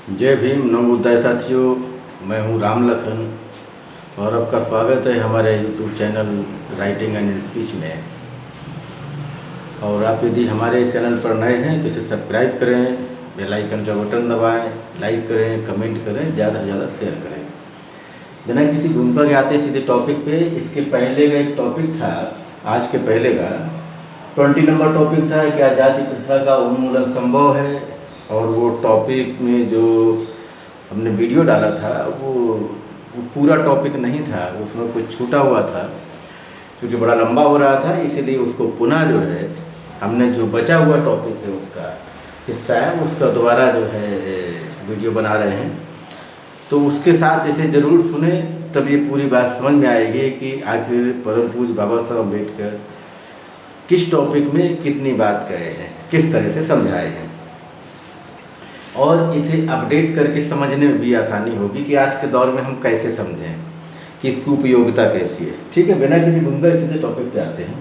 जय भीम नवोदय साथियों। मैं हूं राम लखन और आपका स्वागत है हमारे YouTube channel writing and speech में। और आप यदि हमारे चैनल पर नए हैं तो इसे सब्सक्राइब करें, बेल आइकन का बटन दबाएं, लाइक करें, कमेंट करें, ज़्यादा से ज़्यादा शेयर करें। बिना किसी भूमिका के आते सीधे टॉपिक पे। इसके पहले का एक टॉपिक था, आज के पहले का 20 नंबर टॉपिक था, क्या जाति प्रथा का उन्मूलन संभव है। और वो टॉपिक में जो हमने वीडियो डाला था वो पूरा टॉपिक नहीं था, उसमें कुछ छूटा हुआ था क्योंकि बड़ा लंबा हो रहा था, इसीलिए उसको पुनः जो है हमने जो बचा हुआ टॉपिक है उसका हिस्सा है उसका दोबारा जो है वीडियो बना रहे हैं। तो उसके साथ इसे ज़रूर सुने, तब ये पूरी बात समझ में आएगी कि आखिर परम पूज्य बाबा साहब अम्बेडकर किस टॉपिक में कितनी बात कहे हैं, किस तरह से समझाए हैं, और इसे अपडेट करके समझने में भी आसानी होगी कि आज के दौर में हम कैसे समझें कि इसकी उपयोगिता कैसी है। ठीक है, बिना किसी भूमिका सीधे टॉपिक पे आते हैं।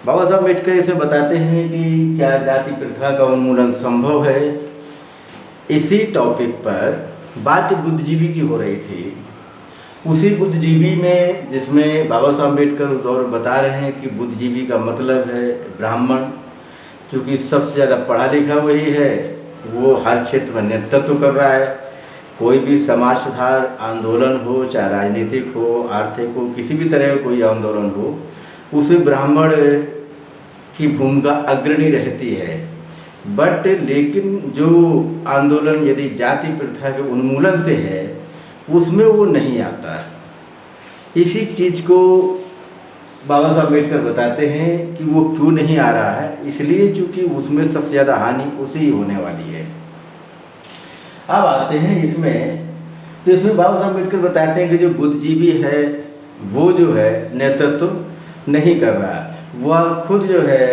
बाबा साहब अम्बेडकर इसे बताते हैं कि क्या जाति प्रथा का उन्मूलन संभव है। इसी टॉपिक पर बात बुद्धिजीवी की हो रही थी, उसी बुद्धिजीवी में जिसमें बाबा साहब अम्बेडकर उस दौर में बता रहे हैं कि बुद्धिजीवी का मतलब है ब्राह्मण, क्योंकि सबसे ज़्यादा पढ़ा लिखा वही है, वो हर क्षेत्र में नेतृत्व कर रहा है। कोई भी समाज सुधार आंदोलन हो, चाहे राजनीतिक हो, आर्थिक हो, किसी भी तरह का कोई आंदोलन हो, उसमें ब्राह्मण की भूमिका अग्रणी रहती है। बट लेकिन जो आंदोलन यदि जाति प्रथा के उन्मूलन से है उसमें वो नहीं आता। इसी चीज़ को बाबा साहब अम्बेडकर बताते हैं कि वो क्यों नहीं आ रहा है, इसलिए चूँकि उसमें सबसे ज़्यादा हानि उसे ही होने वाली है। अब आते हैं इसमें, तो इसमें बाबा साहब अम्बेडकर बताते हैं कि जो बुद्धिजीवी है वो जो है नेतृत्व नहीं कर रहा, वह खुद जो है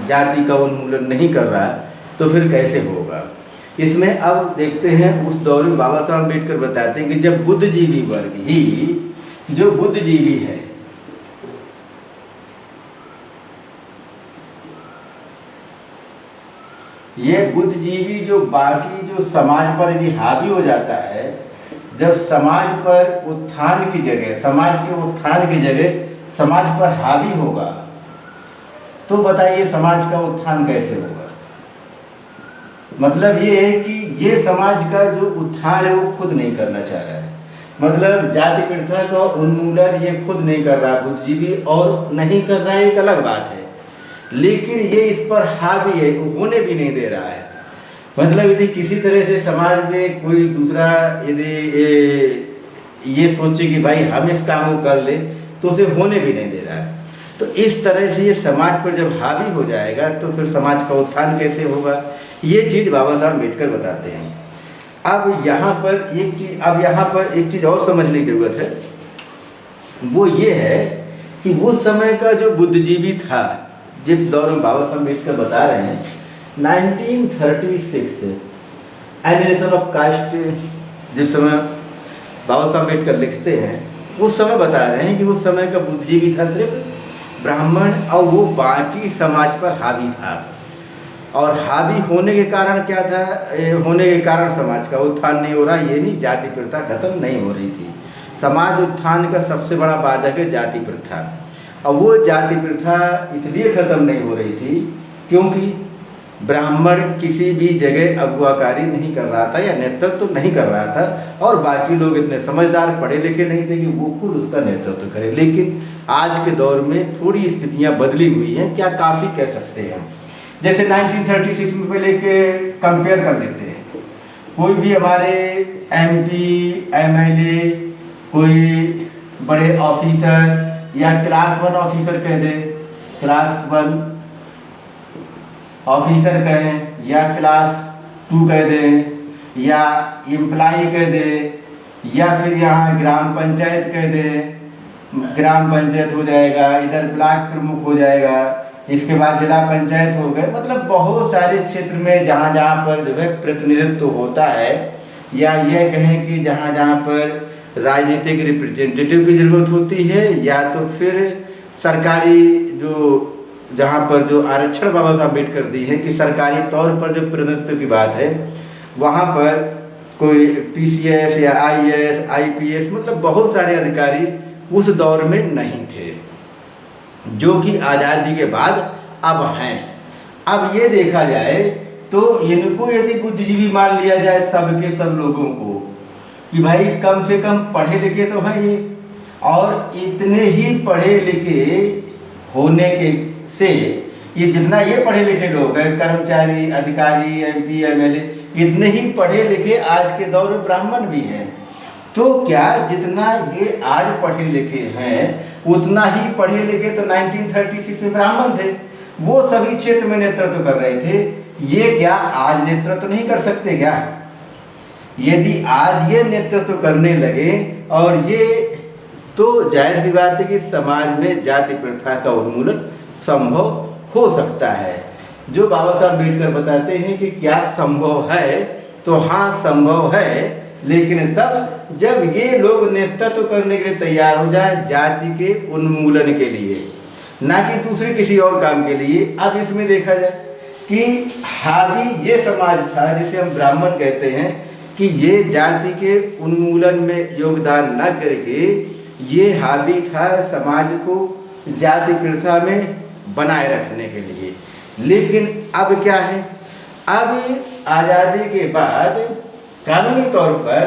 जाति का उन्मूलन नहीं कर रहा, तो फिर कैसे होगा। इसमें अब देखते हैं उस दौर में बाबा साहब अम्बेडकर बताते हैं कि जब बुद्धिजीवी वर्ग ही, जो बुद्धिजीवी है, ये बुद्धिजीवी जो बाकी जो समाज पर यदि हावी हो जाता है, जब समाज पर उत्थान की जगह, समाज के उत्थान की जगह समाज पर हावी होगा, तो बताइए समाज का उत्थान कैसे होगा। मतलब ये है कि ये समाज का जो उत्थान है वो खुद नहीं करना चाह रहा है। मतलब जाति प्रथा का उन्मूलन ये खुद नहीं कर रहा बुद्धिजीवी, और नहीं कर रहा है एक अलग बात है, लेकिन ये इस पर हावी है, होने भी नहीं दे रहा है। मतलब यदि किसी तरह से समाज में कोई दूसरा यदि ये सोचे कि भाई हम इस काम को कर ले, तो उसे होने भी नहीं दे रहा है। तो इस तरह से ये समाज पर जब हावी हो जाएगा तो फिर समाज का उत्थान कैसे होगा, ये चीज़ बाबा साहब अम्बेडकर बताते हैं। अब यहाँ पर एक चीज़ और समझने की जरूरत है, वो ये है कि वो समय का जो बुद्धिजीवी था, जिस दौर में बाबा साहब अम्बेडकर बता रहे हैं 1936 एलिनेशन ऑफ कास्ट, जिस समय बाबा साहब अम्बेडकर लिखते हैं उस समय बता रहे हैं कि उस समय का बुद्धिजीवी था सिर्फ ब्राह्मण, और वो बाकी समाज पर हावी था। और हावी होने के कारण क्या था, होने के कारण समाज का उत्थान नहीं हो रहा, ये नहीं जाति प्रथा खत्म नहीं हो रही थी। समाज उत्थान का सबसे बड़ा बाधक है जाति प्रथा, और वो जाति प्रथा इसलिए खत्म नहीं हो रही थी क्योंकि ब्राह्मण किसी भी जगह अगुवाकारी नहीं कर रहा था या नेतृत्व नहीं कर रहा था, और बाकी लोग इतने समझदार पढ़े लिखे नहीं थे कि वो खुद उसका नेतृत्व करें। लेकिन आज के दौर में थोड़ी स्थितियां बदली हुई हैं, क्या काफ़ी कह सकते हैं। जैसे 1936 में पहले के कंपेयर कर लेते हैं, कोई भी हमारे MP MLA, कोई बड़े ऑफिसर या क्लास 1 ऑफिसर कह दें, क्लास 1 ऑफिसर कहें, या क्लास 2 कह दें, या एम्प्लाई कह दें, या फिर यहाँ ग्राम पंचायत कह दें, ग्राम पंचायत हो जाएगा, इधर ब्लॉक प्रमुख हो जाएगा, इसके बाद जिला पंचायत हो गए। मतलब बहुत सारे क्षेत्र में जहाँ जहाँ पर जो है प्रतिनिधित्व होता है, या यह कहें कि जहाँ जहाँ पर राजनीतिक रिप्रेजेंटेटिव की ज़रूरत होती है, या तो फिर सरकारी जो जहाँ पर जो आरक्षण बाबा साहब अम्बेडकर दी है कि सरकारी तौर पर जो प्रतिनिधित्व की बात है, वहाँ पर कोई PCS या IAS IPS, मतलब बहुत सारे अधिकारी उस दौर में नहीं थे, जो कि आज़ादी के बाद अब हैं। अब ये देखा जाए तो इनको यदि बुद्धिजीवी मान लिया जाए, सबके सब लोगों को, कि भाई कम से कम पढ़े लिखे तो हैं ये, और इतने ही पढ़े लिखे होने के से ये जितना ये पढ़े लिखे लोग हैं, कर्मचारी, अधिकारी, MP MLA, इतने ही पढ़े लिखे आज के दौर में ब्राह्मण भी हैं। तो क्या जितना ये आज पढ़े लिखे हैं उतना ही पढ़े लिखे तो 1936 में ब्राह्मण थे, वो सभी क्षेत्र में नेतृत्व कर रहे थे। ये क्या आज नेतृत्व नहीं कर सकते क्या? यदि आज ये नेतृत्व करने लगे और ये, तो जाहिर सी बात है कि समाज में जाति प्रथा का उन्मूलन संभव हो सकता है। जो बाबा साहब अम्बेडकर बताते हैं कि क्या संभव है, तो हाँ संभव है, लेकिन तब जब ये लोग नेतृत्व करने के लिए तैयार हो जाए जाति के उन्मूलन के लिए, ना कि दूसरे किसी और काम के लिए। अब इसमें देखा जाए कि हावी ये समाज था जिसे हम ब्राह्मण कहते हैं, कि ये जाति के उन्मूलन में योगदान न करके ये हावी था समाज को जाति प्रथा में बनाए रखने के लिए। लेकिन अब क्या है, अब आज़ादी के बाद कानूनी तौर पर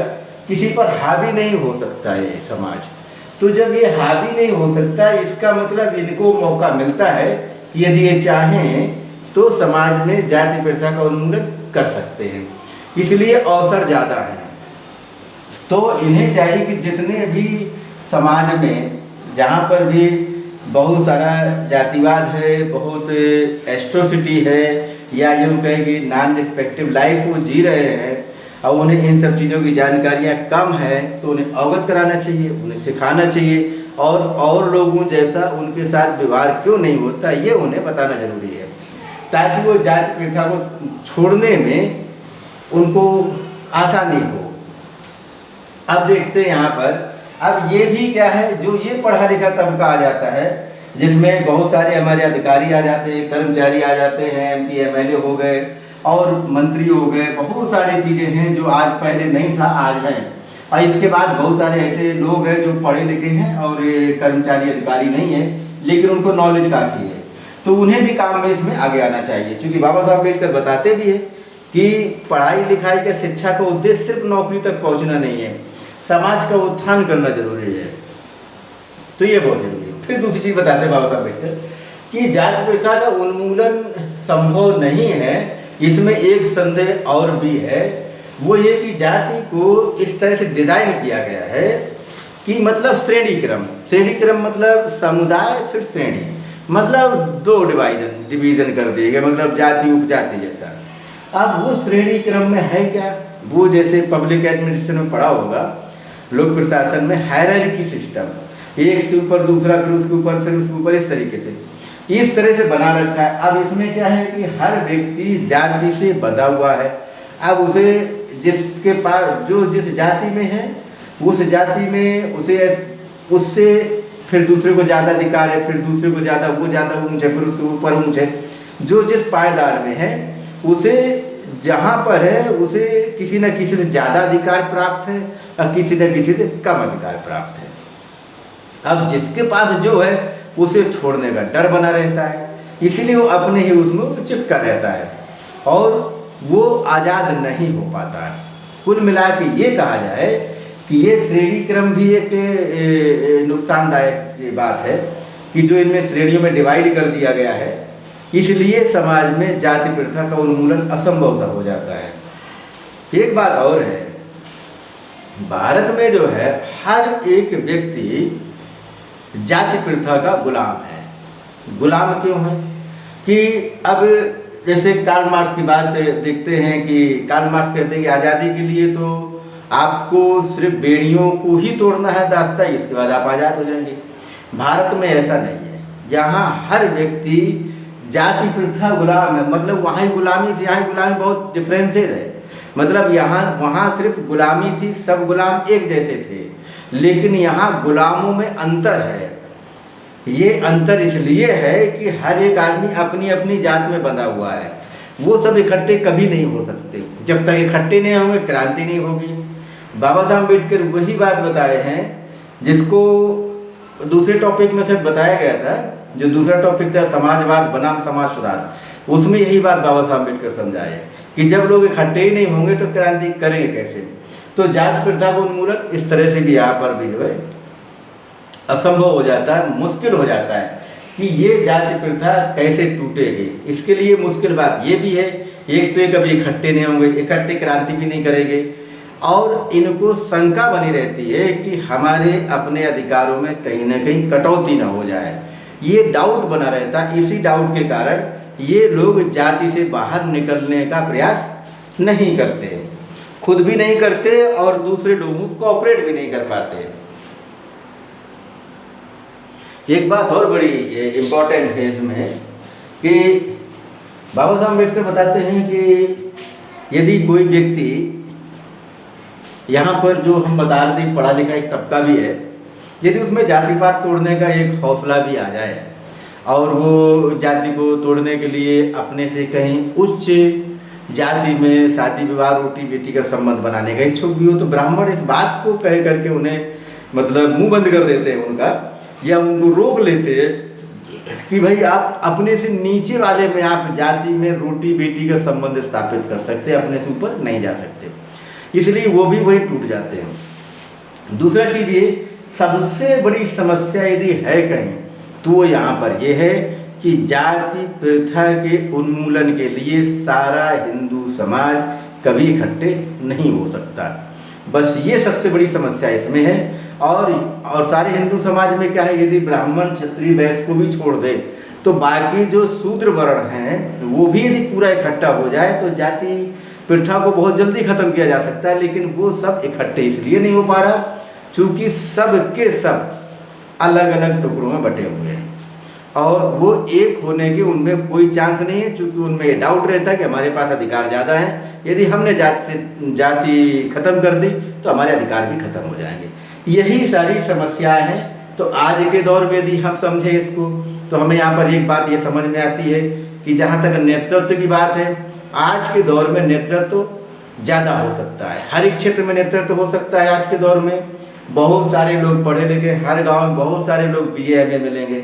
किसी पर हावी नहीं हो सकता ये समाज। तो जब ये हावी नहीं हो सकता, इसका मतलब इनको मौका मिलता है कि यदि ये चाहें तो समाज में जाति प्रथा का उन्मूलन कर सकते हैं, इसलिए अवसर ज़्यादा हैं। तो इन्हें चाहिए कि जितने भी समाज में जहाँ पर भी बहुत सारा जातिवाद है, बहुत एट्रोसिटी है, या यूँ कहें कि नॉन रिस्पेक्टिव लाइफ वो जी रहे हैं और उन्हें इन सब चीज़ों की जानकारियाँ कम है, तो उन्हें अवगत कराना चाहिए, उन्हें सिखाना चाहिए, और लोगों जैसा उनके साथ व्यवहार क्यों नहीं होता ये उन्हें बताना जरूरी है, ताकि वो जाति प्रथा को छोड़ने में उनको आसानी हो। अब देखते हैं यहाँ पर, अब ये भी क्या है, जो ये पढ़ा लिखा तबका आ जाता है, जिसमें बहुत सारे हमारे अधिकारी आ जाते हैं, कर्मचारी आ जाते हैं, MP MLA हो गए और मंत्री हो गए, बहुत सारी चीज़ें हैं जो आज पहले नहीं था, आज हैं। और इसके बाद बहुत सारे ऐसे लोग हैं जो पढ़े लिखे हैं और कर्मचारी अधिकारी नहीं है, लेकिन उनको नॉलेज काफ़ी है, तो उन्हें भी काम में इसमें आगे आना चाहिए। क्योंकि बाबा साहब अम्बेडकर बताते भी है कि पढ़ाई लिखाई का, शिक्षा का उद्देश्य सिर्फ नौकरी तक पहुंचना नहीं है, समाज का उत्थान करना जरूरी है। तो ये बहुत जरूरी है। फिर दूसरी चीज़ बताते हैं बाबा साहब अम्बेडकर कि जाति प्रथा का उन्मूलन संभव नहीं है, इसमें एक संदेह और भी है, वो ये कि जाति को इस तरह से डिज़ाइन किया गया है कि मतलब श्रेणी क्रम मतलब समुदाय, फिर श्रेणी, मतलब दो डिवीज़न कर दिए गए, मतलब जाति उपजाति जैसा। अब वो श्रेणी क्रम में है क्या, वो जैसे पब्लिक एडमिनिस्ट्रेशन में पढ़ा होगा, लोक प्रशासन में हायरार्की सिस्टम, एक से ऊपर दूसरा, फिर उसके ऊपर, फिर उसके ऊपर, इस तरीके से, इस तरह से बना रखा है। अब इसमें क्या है कि हर व्यक्ति जाति से बंधा हुआ है। अब उसे जिसके पास जो जिस जाति में है, उस जाति में उससे फिर दूसरे को ज़्यादा अधिकार है, फिर दूसरे को ज़्यादा, वो ज़्यादा ऊँच है, फिर उससे ऊपर ऊँच है। जो जिस पायदान में है उसे जहाँ पर है उसे किसी न किसी से ज़्यादा अधिकार प्राप्त है और किसी न किसी से कम अधिकार प्राप्त है। अब जिसके पास जो है उसे छोड़ने का डर बना रहता है, इसलिए वो अपने ही उसमें चिपका रहता है और वो आज़ाद नहीं हो पाता है। कुल मिला के ये कहा जाए कि ये श्रेणी क्रम भी एक नुकसानदायक बात है कि जो इनमें श्रेणियों में डिवाइड कर दिया गया है, इसलिए समाज में जाति प्रथा का उन्मूलन असंभव सा हो जाता है। एक बात और है, भारत में जो है हर एक व्यक्ति जाति प्रथा का गुलाम है। गुलाम क्यों है कि अब जैसे कार्ल मार्क्स की बात देखते हैं कि कार्ल मार्क्स कहते हैं कि आज़ादी के लिए तो आपको सिर्फ बेड़ियों को ही तोड़ना है रास्ता, इसके बाद आप आज़ाद हो जाएंगे। भारत में ऐसा नहीं है, यहाँ हर व्यक्ति जाति प्रथा गुलाम है। मतलब वहाँ ही गुलामी से यहाँ गुलामी बहुत डिफरेंसेस है। मतलब वहाँ सिर्फ गुलामी थी, सब गुलाम एक जैसे थे, लेकिन यहाँ गुलामों में अंतर है। ये अंतर इसलिए है कि हर एक आदमी अपनी अपनी जात में बंधा हुआ है। वो सब इकट्ठे कभी नहीं हो सकते। जब तक इकट्ठे नहीं होंगे क्रांति नहीं होगी। बाबा साहब अम्बेडकर वही बात बताए हैं जिसको दूसरे टॉपिक में से बताया गया था, जो दूसरा टॉपिक था समाजवाद बनाम समाज सुधार, उसमें यही बात बाबा साहब अम्बेडकर समझाए कि जब लोग इकट्ठे ही नहीं होंगे तो क्रांति करेंगे कैसे। तो जाति प्रथा का उन्मूलन इस तरह से भी यहाँ पर भी जो है असंभव हो जाता है, मुश्किल हो जाता है कि ये जाति प्रथा कैसे टूटेगी। इसके लिए मुश्किल बात ये भी है, एक तो ये कभी इकट्ठे नहीं होंगे, इकट्ठे क्रांति भी नहीं करेंगे, और इनको शंका बनी रहती है कि हमारे अपने अधिकारों में कहीं ना कहीं कटौती ना हो जाए। ये डाउट बना रहता है। इसी डाउट के कारण ये लोग जाति से बाहर निकलने का प्रयास नहीं करते, खुद भी नहीं करते और दूसरे लोगों को कोऑपरेट भी नहीं कर पाते। एक बात और बड़ी इम्पोर्टेंट है इसमें कि बाबा साहब अम्बेडकर बताते हैं कि यदि कोई व्यक्ति यहाँ पर जो हम बता रहे थे पढ़ा लिखा एक तबका भी है, यदि उसमें जातिवाद तोड़ने का एक हौसला भी आ जाए और वो जाति को तोड़ने के लिए अपने से कहीं उच्च जाति में शादी विवाह रोटी बेटी का संबंध बनाने का इच्छुक भी हो, तो ब्राह्मण इस बात को कह करके उन्हें मतलब मुंह बंद कर देते हैं उनका, या उनको रोक लेते हैं कि भाई आप अपने से नीचे वाले में आप जाति में रोटी बेटी का संबंध स्थापित कर सकते हैं, अपने से ऊपर नहीं जा सकते, इसलिए वो भी वही टूट जाते हैं। दूसरा चीज़ ये सबसे बड़ी समस्या यदि है कहीं तो यहाँ पर ये है कि जाति प्रथा के उन्मूलन के लिए सारा हिंदू समाज कभी इकट्ठे नहीं हो सकता। बस ये सबसे बड़ी समस्या इसमें है। और सारे हिंदू समाज में क्या है, यदि ब्राह्मण क्षत्रिय वैश्य को भी छोड़ दे तो बाकी जो शूद्र वर्ण हैं वो भी यदि पूरा इकट्ठा हो जाए तो जाति प्रथा को बहुत जल्दी खत्म किया जा सकता है। लेकिन वो सब इकट्ठे इसलिए नहीं हो पा रहा क्योंकि सब के सब अलग अलग टुकड़ों में बटे हुए हैं और वो एक होने के उनमें कोई चांस नहीं है, क्योंकि उनमें ये डाउट रहता है कि हमारे पास अधिकार ज़्यादा हैं, यदि हमने जाति खत्म कर दी तो हमारे अधिकार भी खत्म हो जाएंगे। यही सारी समस्याएं हैं। तो आज के दौर में यदि हम समझें इसको तो हमें यहाँ पर एक बात ये समझ में आती है कि जहाँ तक नेतृत्व की बात है, आज के दौर में नेतृत्व ज़्यादा हो सकता है, हर एक क्षेत्र में नेतृत्व हो सकता है। आज के दौर में बहुत सारे लोग पढ़े लिखे, हर गाँव में बहुत सारे लोग BA MA मिलेंगे,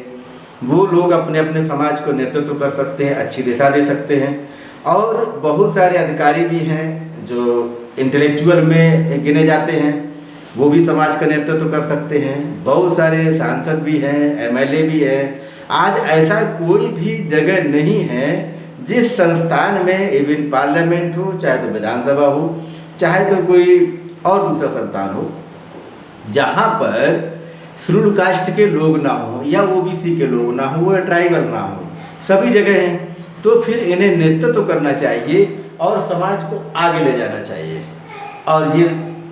वो लोग अपने अपने समाज को नेतृत्व कर सकते हैं, अच्छी दिशा दे सकते हैं। और बहुत सारे अधिकारी भी हैं जो इंटेलेक्चुअल में गिने जाते हैं, वो भी समाज का नेतृत्व कर सकते हैं। बहुत सारे सांसद भी हैं, MLA भी हैं। आज ऐसा कोई भी जगह नहीं है जिस संस्थान में इवन पार्लियामेंट हो, चाहे तो विधानसभा हो, चाहे तो कोई और दूसरा संस्थान हो, जहाँ पर शेड्यूल कास्ट के लोग ना हो या OBC के लोग ना हो या ट्राइबल ना हो, सभी जगह हैं। तो फिर इन्हें नेतृत्व करना चाहिए और समाज को आगे ले जाना चाहिए। और ये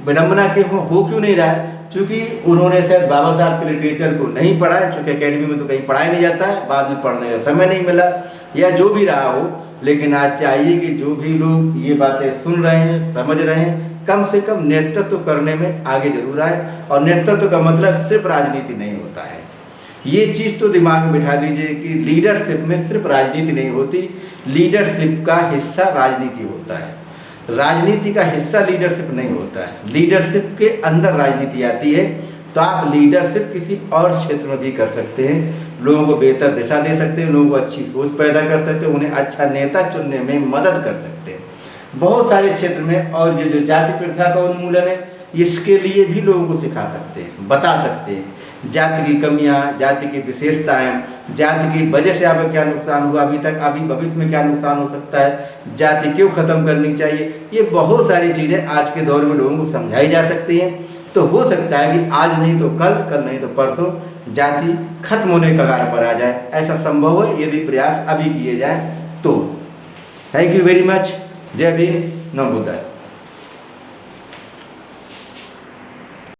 विडम्बना के हो क्यों नहीं रहा है, क्योंकि उन्होंने शायद बाबा साहब के लिटरेचर को नहीं पढ़ा है, चूँकि एकेडमी में तो कहीं पढ़ाया नहीं जाता है, बाद में पढ़ने का समय नहीं मिला या जो भी रहा हो। लेकिन आज चाहिए कि जो भी लोग ये बातें सुन रहे हैं, समझ रहे हैं, कम से कम नेतृत्व करने में आगे जरूर आए। और नेतृत्व का मतलब सिर्फ राजनीति नहीं होता है, ये चीज़ तो दिमाग में बिठा लीजिए कि लीडरशिप में सिर्फ राजनीति नहीं होती, लीडरशिप का हिस्सा राजनीति होता है, राजनीति का हिस्सा लीडरशिप नहीं होता है। लीडरशिप के अंदर राजनीति आती है। तो आप लीडरशिप किसी और क्षेत्र में भी कर सकते हैं, लोगों को बेहतर दिशा दे सकते हैं, लोगों को अच्छी सोच पैदा कर सकते हैं, उन्हें अच्छा नेता चुनने में मदद कर सकते हैं बहुत सारे क्षेत्र में। और ये जो जाति प्रथा का उन्मूलन है, इसके लिए भी लोगों को सिखा सकते हैं, बता सकते हैं जाति की कमियां, जाति की विशेषताएं, जाति की वजह से आपका क्या नुकसान हुआ अभी तक, अभी भविष्य में क्या नुकसान हो सकता है, जाति क्यों खत्म करनी चाहिए। ये बहुत सारी चीज़ें आज के दौर में लोगों को समझाई जा सकती हैं। तो हो सकता है कि आज नहीं तो कल, कल नहीं तो परसों जाति खत्म होने के कगार पर आ जाए। ऐसा संभव है यदि प्रयास अभी किए जाएँ तो। Thank you very much. जय भीम, नमो बुद्धाय।